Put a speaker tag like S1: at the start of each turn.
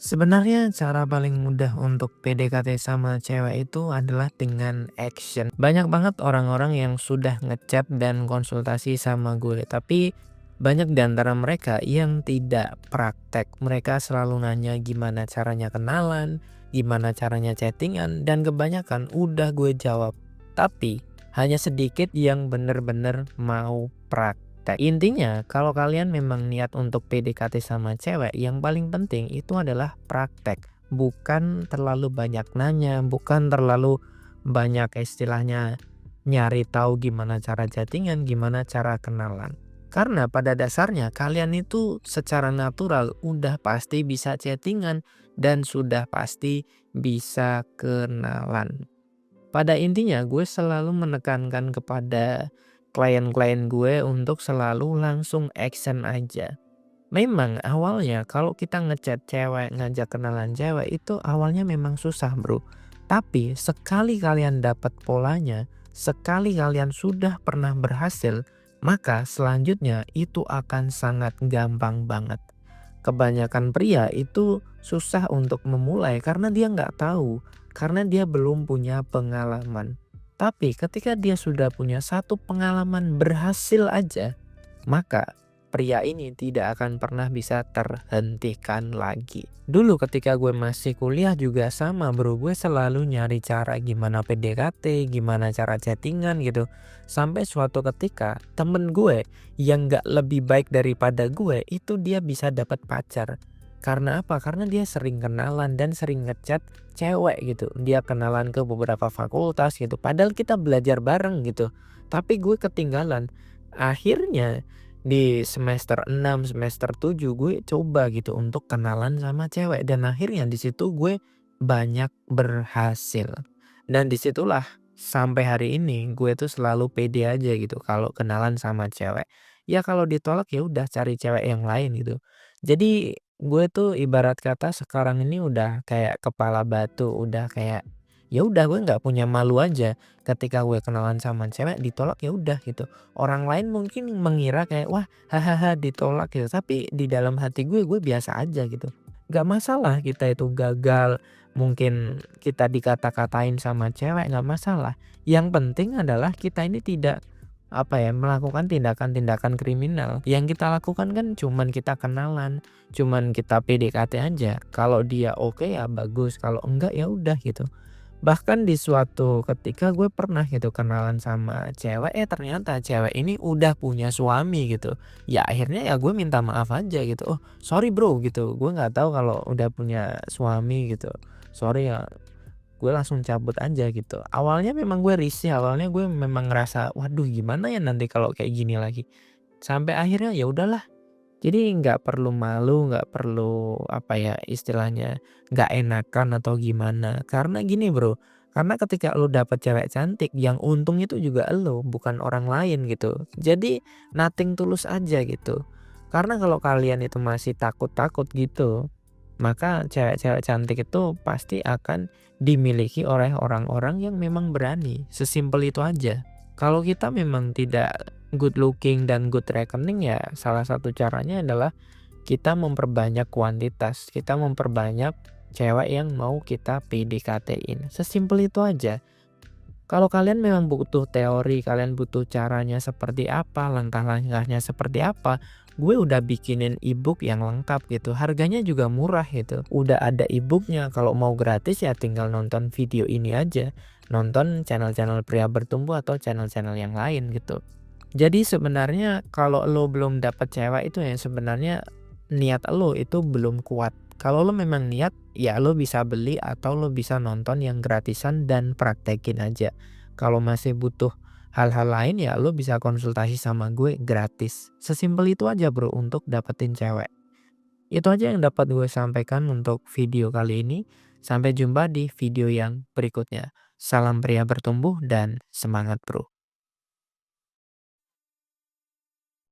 S1: Sebenarnya cara paling mudah untuk PDKT sama cewek itu adalah dengan action. Banyak banget orang-orang yang sudah ngechat dan konsultasi sama gue, tapi banyak di antara mereka yang tidak praktek. Mereka selalu nanya gimana caranya kenalan, gimana caranya chattingan, dan kebanyakan udah gue jawab. Tapi hanya sedikit yang bener-bener mau praktek. Intinya, kalau kalian memang niat untuk PDKT sama cewek, yang paling penting itu adalah praktek. Bukan terlalu banyak nanya, bukan terlalu banyak istilahnya nyari tahu gimana cara chattingan, gimana cara kenalan. Karena pada dasarnya kalian itu secara natural udah pasti bisa chattingan dan sudah pasti bisa kenalan. Pada intinya gue selalu menekankan kepada klien-klien gue untuk selalu langsung action aja. Memang awalnya kalau kita ngechat cewek, ngajak kenalan cewek itu awalnya memang susah bro. Tapi sekali kalian dapat polanya, sekali kalian sudah pernah berhasil, maka selanjutnya itu akan sangat gampang banget. Kebanyakan pria itu susah untuk memulai karena dia nggak tahu, karena dia belum punya pengalaman. Tapi ketika dia sudah punya satu pengalaman berhasil aja, maka pria ini tidak akan pernah bisa terhentikan lagi. Dulu ketika gue masih kuliah juga sama bro, gue selalu nyari cara gimana PDKT, gimana cara chattingan gitu. Sampai suatu ketika temen gue yang gak lebih baik daripada gue itu dia bisa dapat pacar. Karena apa? Karena dia sering kenalan dan sering ngechat cewek gitu. Dia kenalan ke beberapa fakultas gitu. Padahal kita belajar bareng gitu. Tapi gue ketinggalan. Akhirnya di semester 6 semester 7 gue coba gitu untuk kenalan sama cewek dan akhirnya di situ gue banyak berhasil. Dan disitulah sampai hari ini gue tuh selalu pede aja gitu kalau kenalan sama cewek. Ya kalau ditolak ya udah cari cewek yang lain gitu. Jadi gue tuh ibarat kata sekarang ini udah kayak kepala batu, udah kayak ya udah gue nggak punya malu aja ketika gue kenalan sama cewek ditolak ya udah gitu. Orang lain mungkin mengira kayak, "Wah, hahaha ditolak," gitu, tapi di dalam hati gue biasa aja gitu. Gak masalah kita itu gagal, mungkin kita dikata-katain sama cewek nggak masalah. Yang penting adalah kita ini tidak, apa ya, melakukan tindakan-tindakan kriminal. Yang kita lakukan kan cuman kita kenalan, cuman kita PDKT aja. Kalau dia oke ya bagus, kalau enggak ya udah gitu. Bahkan di suatu ketika gue pernah gitu kenalan sama cewek, ternyata cewek ini udah punya suami gitu. Ya akhirnya ya gue minta maaf aja gitu. "Oh sorry bro," gitu. "Gue nggak tahu kalau udah punya suami gitu. Sorry ya." Gue langsung cabut aja gitu. Awalnya memang gue risih, awalnya gue memang ngerasa, "Waduh gimana ya nanti kalau kayak gini lagi." Sampai akhirnya ya udahlah, jadi nggak perlu malu, nggak perlu apa ya istilahnya, nggak enakan atau gimana. Karena gini bro, karena ketika lu dapet cewek cantik yang untung itu juga elu, bukan orang lain gitu. Jadi nothing tulus aja gitu. Karena kalau kalian itu masih takut-takut gitu, maka cewek-cewek cantik itu pasti akan dimiliki oleh orang-orang yang memang berani. Sesimpel itu aja. Kalau kita memang tidak good looking dan good reckoning ya salah satu caranya adalah kita memperbanyak kuantitas, kita memperbanyak cewek yang mau kita PDKT-in. Sesimpel itu aja. Kalau kalian memang butuh teori, kalian butuh caranya seperti apa, langkah-langkahnya seperti apa, gue udah bikinin ebook yang lengkap gitu. Harganya juga murah gitu. Udah ada ebooknya. Kalau mau gratis ya tinggal nonton video ini aja. Nonton channel-channel pria bertumbuh atau channel-channel yang lain gitu. Jadi sebenarnya kalau lo belum dapet cewek itu ya sebenarnya niat lo itu belum kuat. Kalau lo memang niat ya lo bisa beli atau lo bisa nonton yang gratisan dan praktekin aja. Kalau masih butuh hal-hal lain ya lo bisa konsultasi sama gue gratis. Sesimpel itu aja bro untuk dapetin cewek. Itu aja yang dapat gue sampaikan untuk video kali ini. Sampai jumpa di video yang berikutnya. Salam pria bertumbuh dan semangat bro.